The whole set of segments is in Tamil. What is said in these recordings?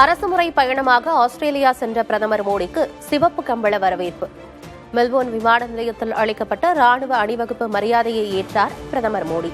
அரசுமுறை பயணமாக ஆஸ்திரேலியா சென்ற பிரதமர் மோடிக்கு சிவப்பு கம்பள வரவேற்பு. மெல்போர்ன் விமான நிலையத்தில் அளிக்கப்பட்ட ராணுவ அணிவகுப்பு மரியாதையை ஏற்றார் பிரதமர் மோடி.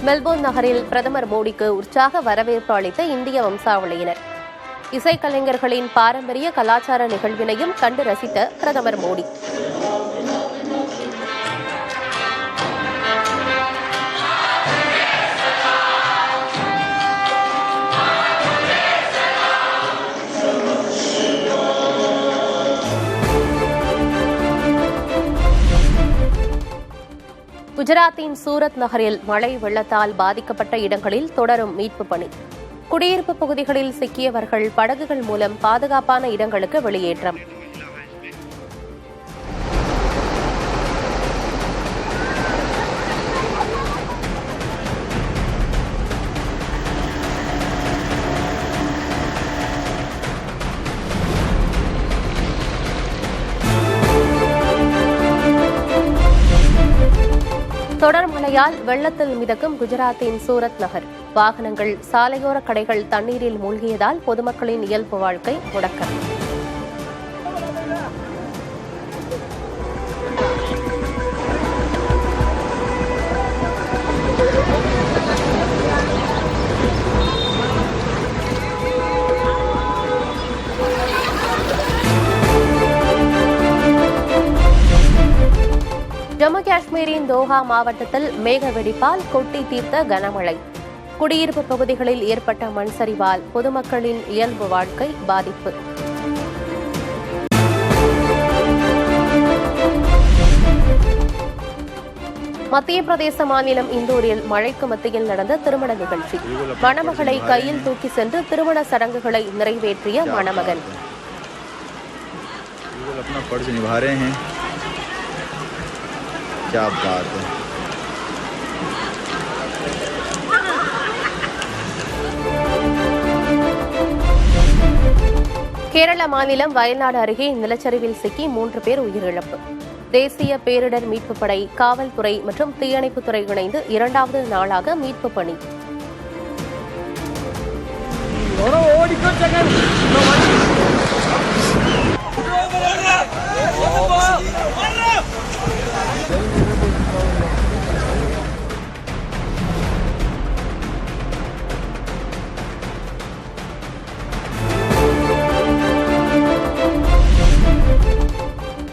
மெல்போர்ன் நகரில் பிரதமர் மோடிக்கு உற்சாக வரவேற்பு அளித்த இந்திய வம்சாவளியினர். இசைக்கலைஞர்களின் பாரம்பரிய கலாச்சார நிகழ்வினையும் கண்டு ரசித்த பிரதமர் மோடி குஜராத்தின் சூரத் நகரில் மழை வெள்ளத்தால் பாதிக்கப்பட்ட இடங்களில் தொடரும் மீட்புப் பணி. குடியிருப்பு பகுதிகளில் சிக்கியவர்கள் படகுகள் மூலம் பாதுகாப்பான இடங்களுக்கு வெளியேற்றம். தொடர் மழையால் வெள்ளத்தில் மிதக்கும் குஜராத்தின் சூரத் நகர். வாகனங்கள், சாலையோர கடைகள் தண்ணீரில் மூழ்கியதால் பொதுமக்களின் இயல்பு வாழ்க்கை முடக்கம். ஜம்மு காஷ்மீரின் தோஹா மாவட்டத்தில் மேக வெடிப்பால் கொட்டி தீர்த்த கனமழை. குடியிருப்பு பகுதிகளில் ஏற்பட்ட மண் சரிவால் பொதுமக்களின் இயல்பு வாழ்க்கை பாதிப்பு. மத்திய பிரதேச மாநிலம் இந்தூரில் மழைக்கு மத்தியில் நடந்த திருமண நிகழ்ச்சி. மணமகளை கையில் தூக்கி சென்று திருமண சடங்குகளை நிறைவேற்றிய மணமகன். கேரள மாநிலம் வயநாடு அருகே நிலச்சரிவில் சிக்கி 3 பேர் உயிரிழப்பு. தேசிய பேரிடர் மீட்புப் படை, காவல்துறை மற்றும் தீயணைப்புத்துறை இணைந்து 2வது நாளாக மீட்புப் பணி.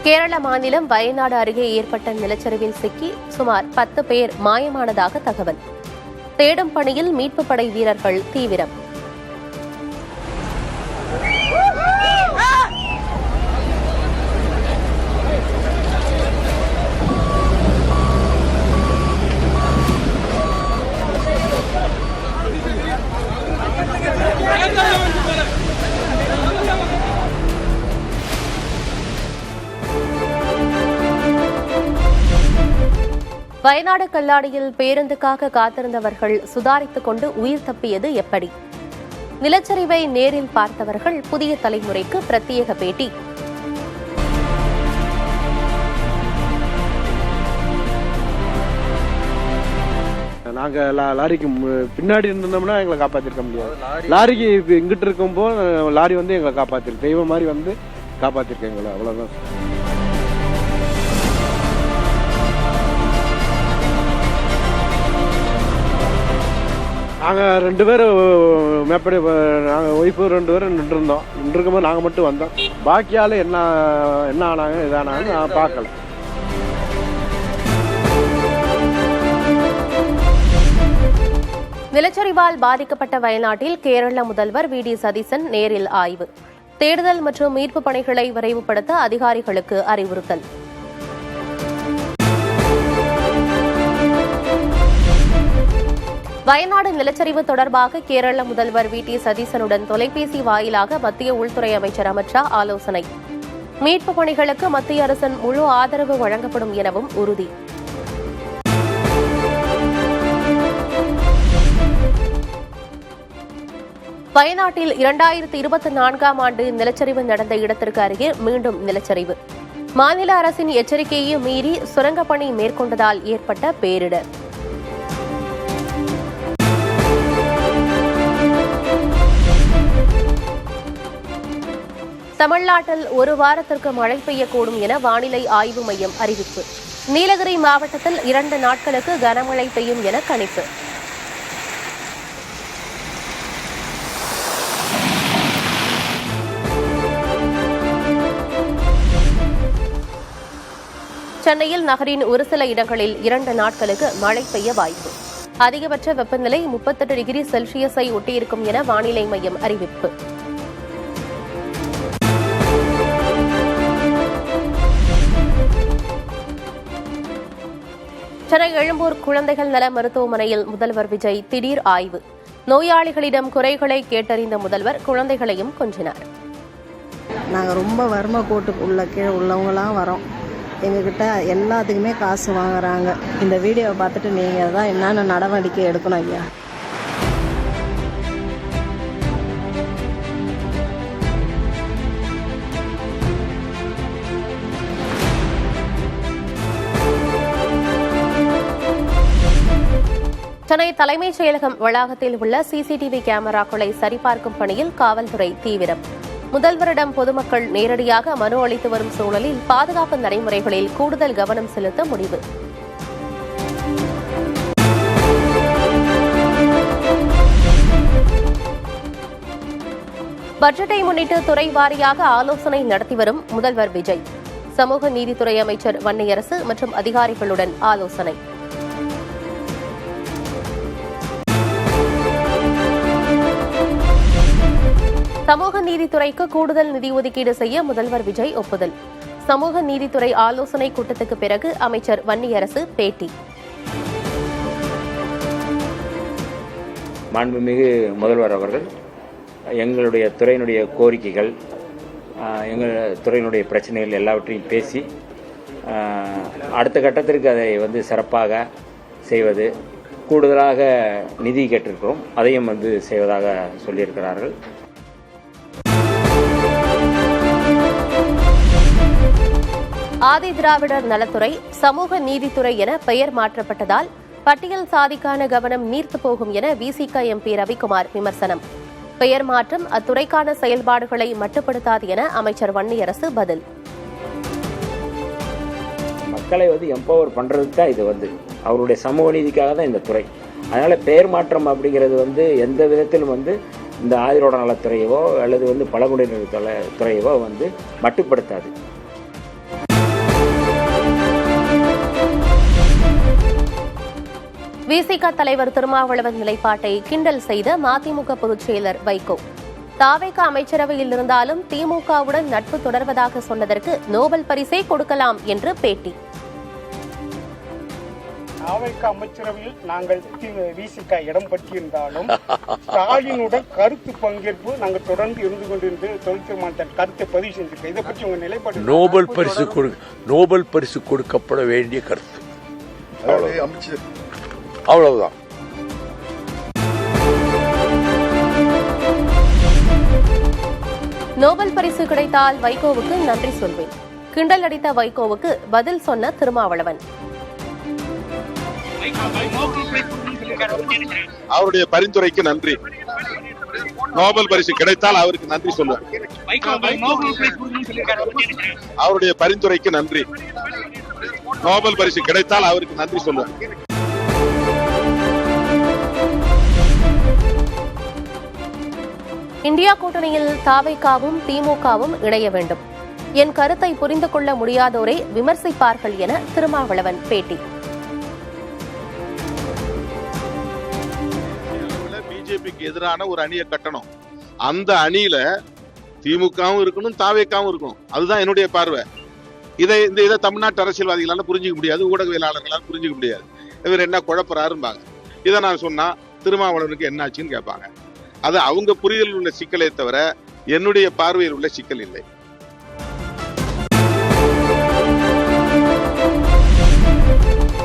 கேரள மாநிலம் வயநாடு அருகே ஏற்பட்ட நிலச்சரிவில் சிக்கி சுமார் 10 பேர் மாயமானதாக தகவல். தேடும் பணியில் மீட்புப் படை வீரர்கள் தீவிரம். வயநாடு கல்லாடியில் பேருந்துக்காக காத்திருந்தவர்கள் சுதாரித்துக் கொண்டு உயிர் தப்பியது எப்படி? நிலச்சரிவை நேரில் பார்த்தவர்கள் புதிய தலைமுறைக்கு பிரத்யேக பேட்டி. நாங்க லாரிக்கு பின்னாடி இருந்தோம்னா எங்களை காப்பாத்திருக்க முடியாது. லாரிக்கு இங்கிட்டு இருக்கும்போ லாரி வந்து எங்களை காப்பாத்திருக்கு, தெய்வம் மாதிரி வந்து காப்பாத்திருக்க எங்களை, அவ்வளவுதான். நாங்கள் 2 பேரும் மேப்படி, நாங்கள் ஒய்ஃபு 2 பேரும் நின்றுருந்தோம். நின்றுருக்கும்போது நாங்கள் மட்டும் வந்தோம். பாக்கியால் என்ன ஆனாங்க இதானாங்க நான் பார்க்கல. நிலச்சரிவால் பாதிக்கப்பட்ட வயநாட்டில் கேரள முதல்வர் வி.டி. சதீசன் நேரில் ஆய்வு. தேடுதல் மற்றும் மீட்புப் பணிகளை விரைவுபடுத்த அதிகாரிகளுக்கு அறிவுறுத்தல். வயநாடு நிலச்சரிவு தொடர்பாக கேரள முதல்வர் வி.டி. சதீசனுடன் தொலைபேசி வாயிலாக மத்திய உள்துறை அமைச்சர் அமித் ஷா ஆலோசனை. மீட்புப் பணிகளுக்கு மத்திய அரசின் முழு ஆதரவு வழங்கப்படும் எனவும் உறுதி. வயநாட்டில் 2024ஆம் ஆண்டு நிலச்சரிவு நடந்த இடத்திற்கு அருகே மீண்டும் நிலச்சரிவு. மாநில அரசின் எச்சரிக்கையையும் மீறி சுரங்கப் பணி மேற்கொண்டதால் ஏற்பட்ட பேரிடர். தமிழ்நாட்டில் ஒரு வாரத்திற்கு மழை பெய்யக்கூடும் என வானிலை ஆய்வு மையம் அறிவிப்பு. நீலகிரி மாவட்டத்தில் 2 நாட்களுக்கு கனமழை பெய்யும் என கணிப்பு. சென்னையில் நகரின் ஒரு சில இடங்களில் 2 நாட்களுக்கு மழை பெய்ய வாய்ப்பு. அதிகபட்ச வெப்பநிலை 38 டிகிரி செல்சியஸை ஒட்டியிருக்கும் என வானிலை மையம் அறிவிப்பு. சென்னை எழும்பூர் குழந்தைகள் நல மருத்துவமனையில் முதல்வர் விஜய் திடீர் ஆய்வு. நோயாளிகளிடம் குறைகளை கேட்டறிந்த முதல்வர் குழந்தைகளையும் கொஞ்சினார். நாங்கள் ரொம்ப வறுமை கோட்டுக்குள்ள கீழே உள்ளவங்களாம் வரோம். எங்ககிட்ட எல்லாத்துக்குமே காசு வாங்குறாங்க. இந்த வீடியோவை பார்த்துட்டு நீங்கள் தான் என்னென்ன நடவடிக்கை எடுக்கணும் ஐயா. சென்னை தலைமைச் செயலகம் வளாகத்தில் உள்ள சிசிடிவி கேமராக்களை சரிபார்க்கும் பணியில் காவல்துறை தீவிரம். முதல்வரிடம் பொதுமக்கள் நேரடியாக மனு அளித்து வரும் சூழலில் பாதுகாப்பு நடைமுறைகளில் கூடுதல் கவனம் செலுத்த முடிவு. பட்ஜெட்டை முன்னிட்டு துறை வாரியாக ஆலோசனை நடத்தி வரும் முதல்வர் விஜய். சமூக நீதித்துறை அமைச்சர் வன்னியரசு மற்றும் அதிகாரிகளுடன் ஆலோசனை. சமூக நீதித்துறைக்கு கூடுதல் நிதி ஒதுக்கீடு செய்ய முதல்வர் விஜய் ஒப்புதல். சமூக நீதித்துறை ஆலோசனை கூட்டத்துக்கு பிறகு அமைச்சர் வன்னியரசு பேட்டி. மாண்புமிகு முதல்வர் அவர்கள் எங்களுடைய துறையினுடைய கோரிக்கைகள், எங்கள் துறையினுடைய பிரச்சனைகள் எல்லாவற்றையும் பேசி அடுத்த கட்டத்திற்கு அதை சிறப்பாக செய்வது, கூடுதலாக நிதி கேட்டிருக்கிறோம், அதையும் செய்வதாக சொல்லியிருக்கிறார்கள். ஆதி திராவிடர் நலத்துறை, சமூக நீதித்துறை என பெயர் மாற்றப்பட்டதால் பட்டியல் சாதிக்கான கவனம் நீர்த்து போகும் என விசிக எம்பி ரவிக்குமார் விமர்சனம். பெயர் மாற்றம் அத்துறைக்கான செயல்பாடுகளை மட்டுப்படுத்தாது என அமைச்சர் வன்னியரசு பதில். மக்களை எம்பவர் பண்றதுக்கு தான் இது அவருடைய சமூக நீதிக்காக தான் இந்த துறை. அதனால பெயர் மாற்றம் அப்படிங்கிறது எந்த விதத்திலும் இந்த ஆதிரோட நலத்துறையவோ அல்லது பழங்குடியினர் துறையவோ மட்டுப்படுத்தாது. விசிக தலைவர் திருமாவளவன் நிலைப்பாட்டை கிண்டல் செய்த மதிமுக பொதுச் செயலர் வைகோ. தாவேக அமைச்சரவையில் இருந்தாலும் திமுகவுடன் நட்பு தொடர்வதாக சொன்னதற்கு நோபல் பரிசே கொடுக்கலாம் என்று பேட்டி. தாவேக அமைச்சரவையில் நாங்கள் விசிக இடம் பற்றியிருந்தாலும் ஸ்டாலினுடன் கருத்து பங்கேற்பு நாங்கள் தொடர்ந்து இருந்து கொண்டிருந்து தொழிற்சங்கத்தின் கருத்தை பதிவு செஞ்சிருக்கோம். இதை பற்றி உங்க நிலைப்பாடு? நோபல் பரிசு கொடுக்கப்பட வேண்டிய கருத்து, அவ்வளவுதான். நோபல் பரிசு கிடைத்தால் வைகோவுக்கு நன்றி சொல்வேன். கிண்டல் அடித்த வைகோவுக்கு பதில் சொன்ன திருமாவளவன். அவருடைய பரிந்துரைக்கு நன்றி. நோபல் பரிசு கிடைத்தால் அவருக்கு நன்றி சொல்லுவேன். அவருடைய பரிந்துரைக்கு நன்றி. நோபல் பரிசு கிடைத்தால் அவருக்கு நன்றி சொல்லுவேன். இந்தியா கூட்டணியில் தாவேகாவும் திமுகவும் இணைய வேண்டும். என் கருத்தை புரிந்து கொள்ள முடியாதோரை விமர்சிப்பார்கள் என திருமாவளவன் பேட்டி. பிஜேபிக்கு எதிரான ஒரு அணியை கட்டணும். அந்த அணியில திமுகவும் இருக்கணும், தாவேகாவும் இருக்கணும். அதுதான் என்னுடைய பார்வை. இதை தமிழ்நாட்டு அரசியல்வாதிகளால புரிஞ்சுக்க முடியாது, ஊடகவியலாளர்களால் புரிஞ்சுக்க முடியாது. இவர் என்ன குழப்பறாரும்பாங்க. இதை நான் சொன்னா திருமாவளவனுக்கு என்ன ஆச்சுன்னு கேட்பாங்க. அது அவங்க புரிதலில் உள்ள சிக்கலை தவிர என்னுடைய பார்வையில் உள்ள சிக்கல் இல்லை.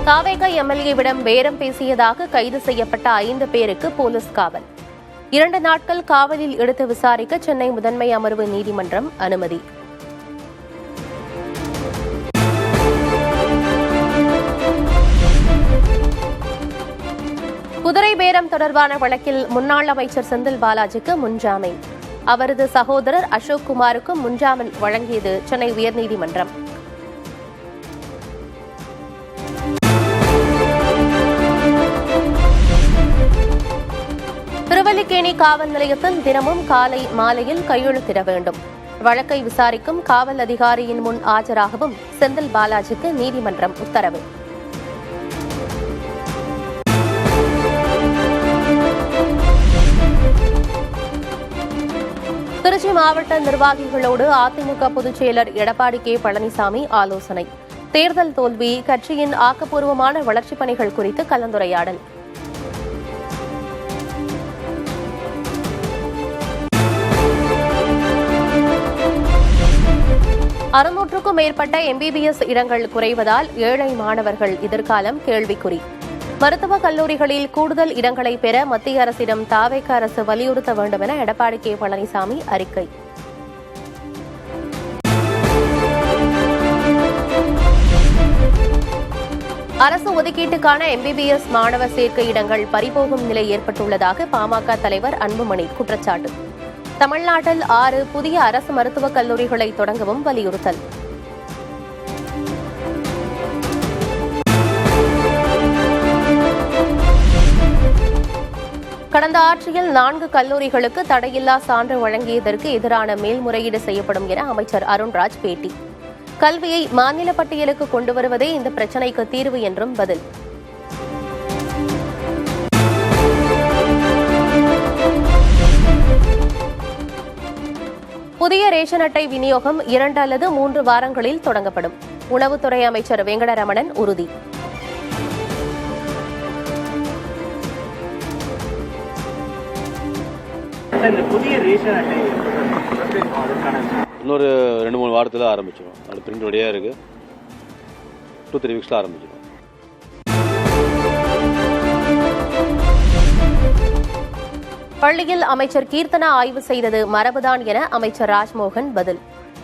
தாவேக எம்எல்ஏவிடம் பேரம் பேசியதாக கைது செய்யப்பட்ட 5 பேருக்கு போலீஸ் காவல். 2 நாட்கள் காவலில் எடுத்து விசாரிக்க சென்னை முதன்மை அமர்வு நீதிமன்றம் அனுமதி. குதிரை பேரம் தொடர்பான வழக்கில் முன்னாள் அமைச்சர் செந்தில் பாலாஜிக்கு முன்ஜாமீன். அவரது சகோதரர் அசோக் குமாருக்கு முன்ஜாமீன் வழங்கியது சென்னை உயர்நீதிமன்றம். திருவல்லிக்கேணி காவல் நிலையத்தில் தினமும் காலை மாலையில் கையெழுத்திட வேண்டும். வழக்கை விசாரிக்கும் காவல் அதிகாரியின் முன் ஆஜராகவும் செந்தில் பாலாஜிக்கு நீதிமன்றம் உத்தரவு. திருச்சி மாவட்ட நிர்வாகிகளோடு அதிமுக பொதுச் செயலர் எடப்பாடி கே பழனிசாமி ஆலோசனை. தேர்தல் தோல்வி, கட்சியின் ஆக்கப்பூர்வமான வளர்ச்சிப் பணிகள் குறித்து கலந்துரையாடல். அறுநூற்றுக்கும் மேற்பட்ட MBBS இடங்கள் குறைவதால் ஏழை மாணவர்கள் எதிர்காலம் கேள்விக்குறி. மருத்துவக் கல்லூரிகளில் கூடுதல் இடங்களை பெற மத்திய அரசிடம் தாவேக அரசு வலியுறுத்த வேண்டும் என எடப்பாடி கே பழனிசாமி அறிக்கை. அரசு ஒதுக்கீட்டுக்கான MBBS மாணவர் சேர்க்கை இடங்கள் பறிபோகும் நிலை ஏற்பட்டுள்ளதாக பாமக தலைவர் அன்புமணி குற்றச்சாட்டு. தமிழ்நாட்டில் 6 புதிய அரசு மருத்துவக் கல்லூரிகளை தொடங்கவும் வலியுறுத்தல். கடந்த ஆட்சியில் 4 கல்லூரிகளுக்கு தடையில்லா சான்று வழங்கியதற்கு எதிரான மேல்முறையீடு செய்யப்படும் என அமைச்சர் அருண்ராஜ் பேட்டி. கல்வியை மாநில பட்டியலுக்கு கொண்டு வருவதே இந்த பிரச்சினைக்கு தீர்வு என்றும் பதில். புதிய ரேஷன் அட்டை விநியோகம் 2 அல்லது 3 வாரங்களில் தொடங்கப்படும். உணவுத்துறை அமைச்சர் வெங்கடரமணன் உறுதி. இன்னொரு 2-3 வாரத்தில் ஆரம்பிச்சிடும். அது பிரிண்ட் ரெடியாக இருக்கு. 2-3 வீக்ஸில் ஆரம்பிச்சிடும். பள்ளியில் அமைச்சர் கீர்த்தனா ஆய்வு செய்தது மரபுதான் என அமைச்சர் ராஜ்மோகன் பதில்.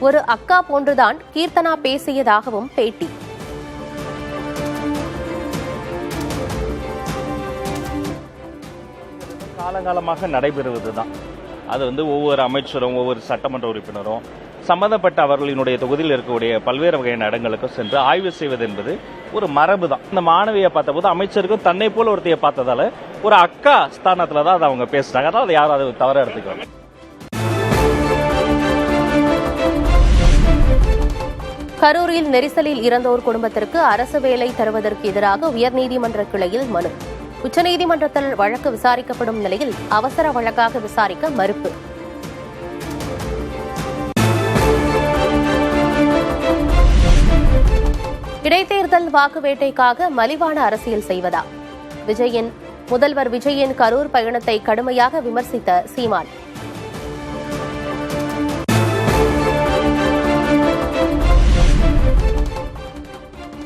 ஒரு அக்கா போன்றுதான் கீர்த்தனா பேசியதாகவும் பேட்டி. காலங்காலமாக நடைபெறுவதுதான். அது ஒவ்வொரு அமைச்சரும் ஒவ்வொரு சட்டமன்ற உறுப்பினரும் சம்பந்தப்பட்ட அவர்களினுடைய தொகுதியில் இருக்கக்கூடிய பல்வேறு வகையான இடங்களுக்கும் சென்று ஆய்வு செய்வது என்பது ஒரு மரபு தான். இந்த மாணவியை பார்த்தபோது அமைச்சருக்கும் தன்னை போல ஒருத்தையை பார்த்ததால ஒரு அக்கா ஸ்தானத்துல தான் அதை அவங்க பேசுறாங்க. அதான் அதை யாரும் அதை தவற எடுத்துக்கிறாங்க. கரூரில் நெரிசலில் இறந்தோர் குடும்பத்திற்கு அரசு வேலை தருவதற்கு எதிராக உயர்நீதிமன்ற கிளையில் மனு. உச்சநீதிமன்றத்தில் வழக்கு விசாரிக்கப்படும் நிலையில் அவசர வழக்காக விசாரிக்க மறுப்பு. இடைத்தேர்தல் வாக்கு வேட்டைக்காக மலிவான அரசியல் செய்வதா? முதல்வர் விஜயின் கரூர் பயணத்தை கடுமையாக விமர்சித்த சீமான்.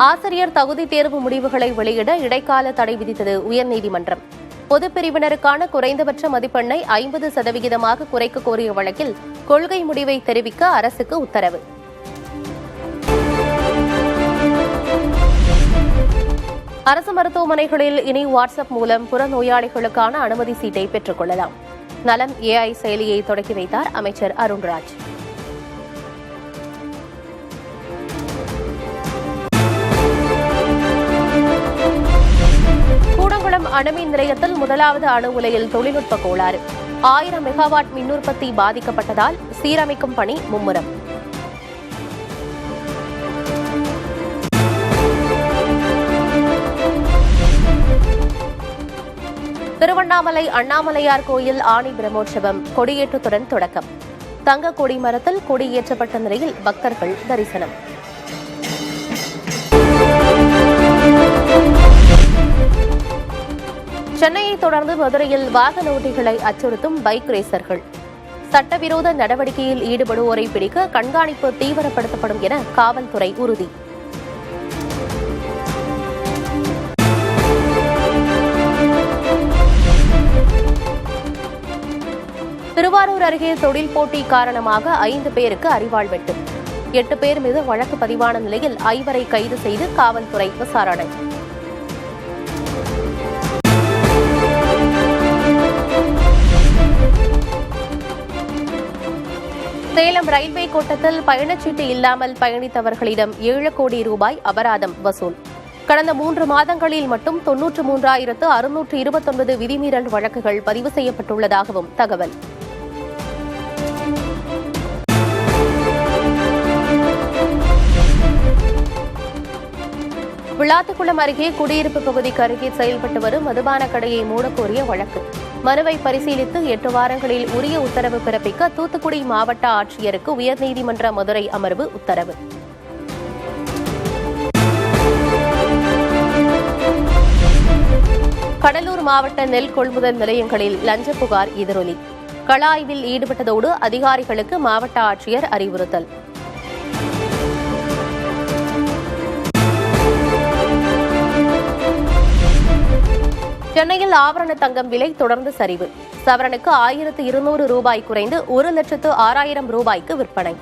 ஆசிரியர் தகுதி தேர்வு முடிவுகளை வெளியிட இடைக்கால தடை விதித்தது உயர்நீதிமன்றம். பொதுப்பிரிவினருக்கான குறைந்தபட்ச மதிப்பெண்ணை 50% குறைக்க கோரிய வழக்கில் கொள்கை முடிவை தெரிவிக்க அரசுக்கு உத்தரவு. அரசு மருத்துவமனைகளில் இனி வாட்ஸ்அப் மூலம் புறநோயாளிகளுக்கான அனுமதி சீட்டை பெற்றுக் கொள்ளலாம். நலம் AI செயலியை தொடக்கி வைத்தார் அமைச்சர் அருண்ராஜ். கூடங்குளம் அணுமின் நிலையத்தில் முதலாவது அணு உலையில் தொழில்நுட்ப கோளாறு. 1000 மெகாவாட் மின் உற்பத்தி பாதிக்கப்பட்டதால் சீரமைக்கும் பணி மும்முரம். திருவண்ணாமலை அண்ணாமலையார் கோயில் ஆணி பிரம்மோற்சவம் கொடியேற்றத்துடன் தொடக்கம். தங்க கொடி மரத்தில் கொடியேற்றப்பட்ட நிலையில் பக்தர்கள் தரிசனம். சென்னையை தொடர்ந்து மதுரையில் வாகன ஓட்டிகளை அச்சுறுத்தும் பைக் ரேசர்கள். சட்டவிரோத நடவடிக்கையில் ஈடுபடுவோரை பிடிக்க கண்காணிப்பு தீவிரப்படுத்தப்படும் என காவல்துறை உறுதி. திருவாரூர் அருகே தொழில் போட்டி காரணமாக 5 பேருக்கு அரிவாள் வெட்டு. 8 பேர் மீது வழக்கு பதிவான நிலையில் 5 கைது செய்து காவல்துறை விசாரணை. சேலம் ரயில்வே கோட்டத்தில் பயணச்சீட்டு இல்லாமல் பயணித்தவர்களிடம் 7 கோடி ரூபாய் அபராதம் வசூல். கடந்த 3 மாதங்களில் மட்டும் 93,629 விதிமீறல் வழக்குகள் பதிவு செய்யப்பட்டுள்ளதாகவும் தகவல். விளாத்திக்குளம் அருகே குடியிருப்பு பகுதிக்கு அருகே செயல்பட்டு வரும் மதுபான கடையை மூடக்கோரிய வழக்கு. மனுவை பரிசீலித்து 8 வாரங்களில் உரிய உத்தரவு பிறப்பிக்க தூத்துக்குடி மாவட்ட ஆட்சியருக்கு உயர்நீதிமன்ற மதுரை அமர்வு உத்தரவு. கடலூர் மாவட்ட நெல் கொள்முதல் நிலையங்களில் லஞ்ச புகார் எதிரொலி. கள ஆய்வில் ஈடுபட்டதோடு அதிகாரிகளுக்கு மாவட்ட ஆட்சியர் அறிவுறுத்தல். சென்னையில் ஆபரண தங்கம் விலை தொடர்ந்து சரிவு. சவரனுக்கு 1200 ரூபாய் குறைந்து 1,06,000 ரூபாய்க்கு விற்பனை.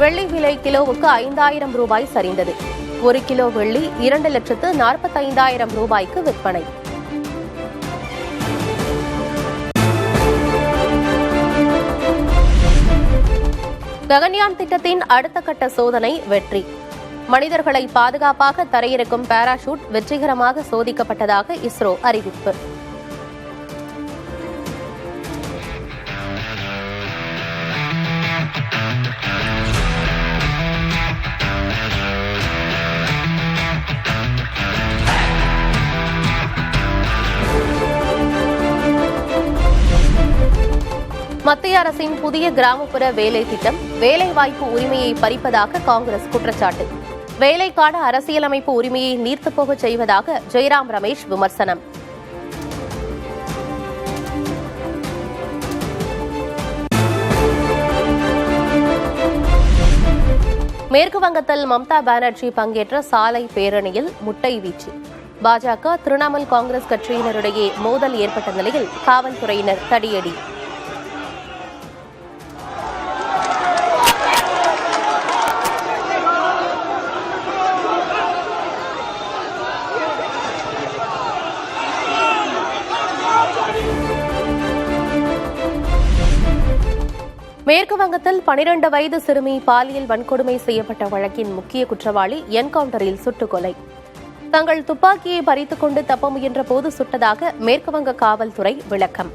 வெள்ளி விலை கிலோவுக்கு 5,000 ரூபாய் சரிந்தது. 1 கிலோ வெள்ளி 2,45,000 ரூபாய்க்கு விற்பனை. ககன்யான் திட்டத்தின் அடுத்த கட்ட சோதனை வெற்றி. மனிதர்களை பாதுகாப்பாக தரையிறக்கும் பாராசூட் வெற்றிகரமாக சோதிக்கப்பட்டதாக இஸ்ரோ அறிவிப்பு. மத்திய அரசின் புதிய கிராமப்புற வேலை திட்டம் வேலைவாய்ப்பு உரிமையை பறிப்பதாக காங்கிரஸ் குற்றச்சாட்டு. வேலைக்கான அரசியலமைப்பு உரிமையை நீர்த்துப்போக செய்வதாக ஜெயராம் ரமேஷ் விமர்சனம். மேற்கு வங்கத்தில் மம்தா பானர்ஜி பங்கேற்ற சாலை பேரணியில் முட்டை வீச்சு. பாஜக திரிணாமுல் காங்கிரஸ் கட்சியினரிடையே மோதல் ஏற்பட்ட நிலையில் காவல்துறையினர் தடியடி. மேற்கு வங்கத்தில் 12 வயது சிறுமி பாலியல் வன்கொடுமை செய்யப்பட்ட வழக்கின் முக்கிய குற்றவாளி என்கவுண்டரில் சுட்டுக்கொலை. தங்கள் துப்பாக்கியை பறித்துக் கொண்டு தப்ப முயன்ற போது சுட்டதாக மேற்குவங்க காவல்துறை விளக்கம்.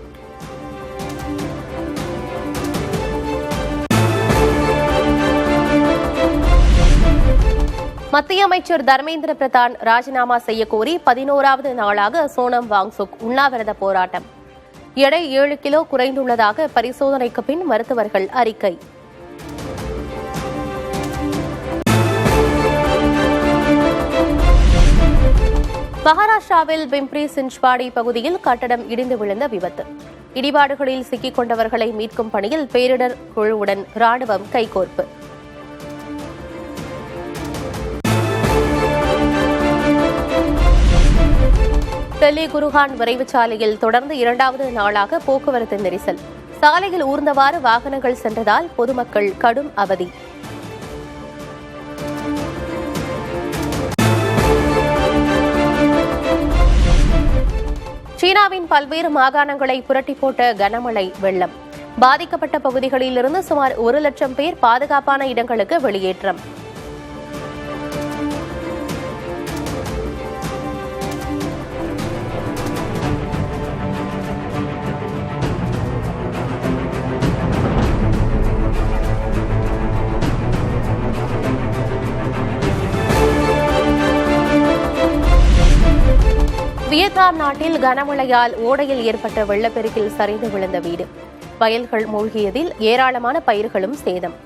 மத்திய அமைச்சர் தர்மேந்திர பிரதான் ராஜினாமா செய்யக்கோரி 11வது நாளாக சோனம் வாங்சுக் உண்ணாவிரத போராட்டம். எடை 7 கிலோ குறைந்துள்ளதாக பரிசோதனைக்கு பின் மருத்துவர்கள் அறிக்கை. மகாராஷ்டிராவில் பிம்ப்ரி சின்ச்வாடி பகுதியில் கட்டடம் இடிந்து விழுந்த விபத்து. இடிபாடுகளில் சிக்கிக் கொண்டவர்களை மீட்கும் பணியில் பேரிடர் குழுவுடன் ராணுவம் கைகோர்ப்பு. டெல்லி குருகான் விரைவுச் சாலையில் தொடர்ந்து 2வது நாளாக போக்குவரத்து நெரிசல். சாலையில் ஊர்ந்தவாறு வாகனங்கள் சென்றதால் பொதுமக்கள் கடும் அவதி. சீனாவின் பல்வேறு மாகாணங்களை புரட்டி போட்ட கனமழை வெள்ளம். பாதிக்கப்பட்ட பகுதிகளிலிருந்து சுமார் 1 லட்சம் பேர் பாதுகாப்பான இடங்களுக்கு வெளியேற்றம். வியட்நாம் நாட்டில் கனமழையால் ஓடையில் ஏற்பட்ட வெள்ளப்பெருக்கில் சரிந்து விழுந்த வீடு. வயல்கள் மூழ்கியதில் ஏராளமான பயிர்களும் சேதம்.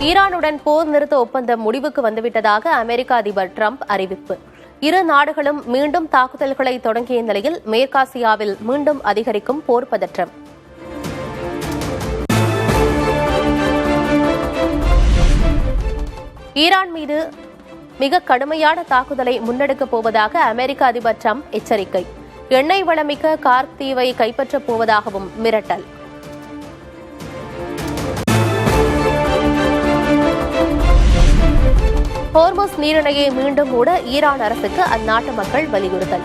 ஈரானுடன் போர் நிறுத்த ஒப்பந்தம் முடிவுக்கு வந்துவிட்டதாக அமெரிக்க அதிபர் டிரம்ப் அறிவிப்பு. இரு நாடுகளும் மீண்டும் தாக்குதல்களை தொடங்கிய நிலையில் மேற்காசியாவில் மீண்டும் அதிகரிக்கும் போர் பதற்றம். ஈரான் மீது மிக கடுமையான தாக்குதலை முன்னெடுக்கப் போவதாக அமெரிக்க அதிபர் டிரம்ப் எச்சரிக்கை. எண்ணெய் வளமிக்க கார்க் தீவை கைப்பற்றப் போவதாகவும் மிரட்டல். ஹோர்முஸ் நீரிணையை மீண்டும் மூட ஈரான் அரசுக்கு அந்நாட்டு மக்கள் வலியுறுத்தல்.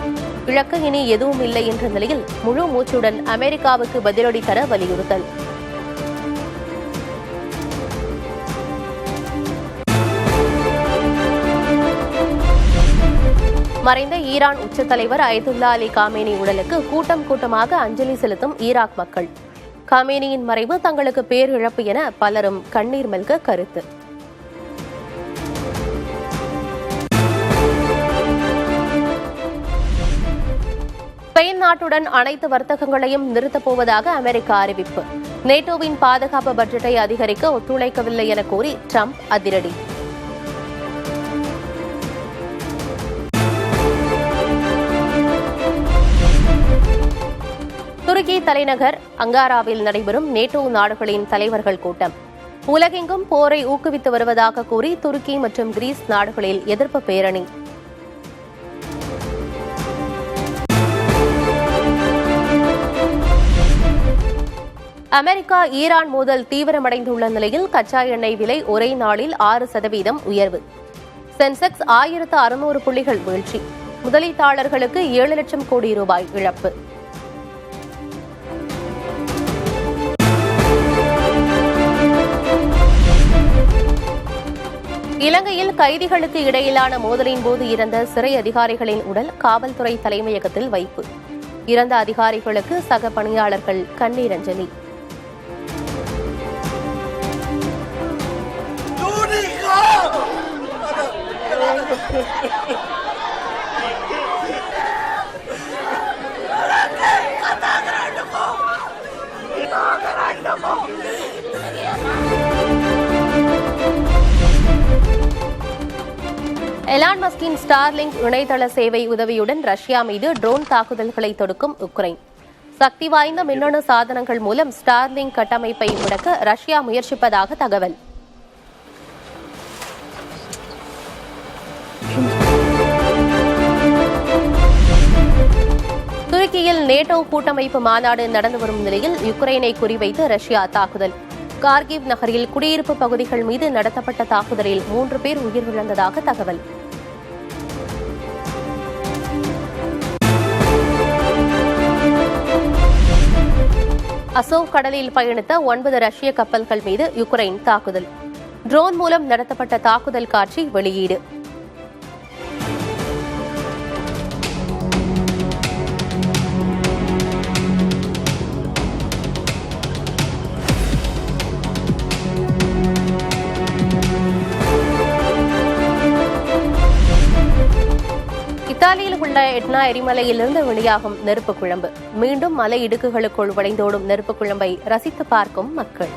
இலக்கு இனி எதுவும் இல்லை என்ற நிலையில் முழு மூச்சுடன் அமெரிக்காவுக்கு பதிலடி தர வலியுறுத்தல். மறைந்த ஈரான் உச்ச தலைவர் அயதுல்லா அலி காமேனி உடலுக்கு கூட்டம் கூட்டமாக அஞ்சலி செலுத்தும் ஈராக் மக்கள். காமேனியின் மறைவு தங்களுக்கு பேரிழப்பு என பலரும் கண்ணீர் மல்க கருத்து. ஸ்பெயின் நாட்டுடன் அனைத்து வர்த்தகங்களையும் நிறுத்தப் போவதாக அமெரிக்கா அறிவிப்பு. நேட்டோவின் பாதுகாப்பு பட்ஜெட்டை அதிகரிக்க ஒத்துழைக்கவில்லை என கூறி டிரம்ப் அதிரடி. துருக்கி தலைநகர் அங்காராவில் நடைபெறும் நேட்டோ நாடுகளின் தலைவர்கள் கூட்டம். உலகெங்கும் போரை ஊக்குவித்து வருவதாக கூறி துருக்கி மற்றும் கிரீஸ் நாடுகளில் எதிர்ப்பு பேரணி. அமெரிக்கா ஈரான் மோதல் தீவிரமடைந்துள்ள நிலையில் கச்சா எண்ணெய் விலை ஒரே நாளில் 6% உயர்வு. சென்செக்ஸ் 1600 புள்ளிகள் வீழ்ச்சி. முதலீட்டாளர்களுக்கு 7 லட்சம் கோடி ரூபாய் இழப்பு. இலங்கையில் கைதிகளுக்கு இடையிலான மோதலின் போது இறந்த சிறை அதிகாரிகளின் உடல் காவல்துறை தலைமையகத்தில் வைப்பு. இறந்த அதிகாரிகளுக்கு சக பணியாளர்கள் கண்ணீரஞ்சலி. எலான் மஸ்கின் ஸ்டார்லிங்க் இணையதள சேவை உதவியுடன் ரஷ்யா மீது ட்ரோன் தாக்குதல்களை தொடுக்கும் உக்ரைன். சக்தி வாய்ந்த மின்னணு சாதனங்கள் மூலம் ஸ்டார்லிங்க் கட்டமைப்பை முடக்க ரஷ்யா முயற்சிப்பதாக தகவல். துருக்கியில் நேட்டோ கூட்டமைப்பு மாநாடு நடந்து வரும் நிலையில் யுக்ரைனை குறிவைத்து ரஷ்யா தாக்குதல். கார்கிவ் நகரில் குடியிருப்பு பகுதிகள் மீது நடத்தப்பட்ட தாக்குதலில் 3 பேர் உயிரிழந்ததாக தகவல். அசோவ் கடலில் பயணித்த 9 ரஷ்ய கப்பல்கள் மீது யுக்ரைன் தாக்குதல். ட்ரோன் மூலம் நடத்தப்பட்ட தாக்குதல் காட்சி வெளியீடு. இத்தாலியில் உள்ள எட்னா எரிமலையிலிருந்து வெளியாகும் நெருப்பு குழம்பு. மீண்டும் மலை இடுக்குகளுக்குள் வளைந்தோடும் நெருப்பு குழம்பை ரசித்து பார்க்கும் மக்கள்.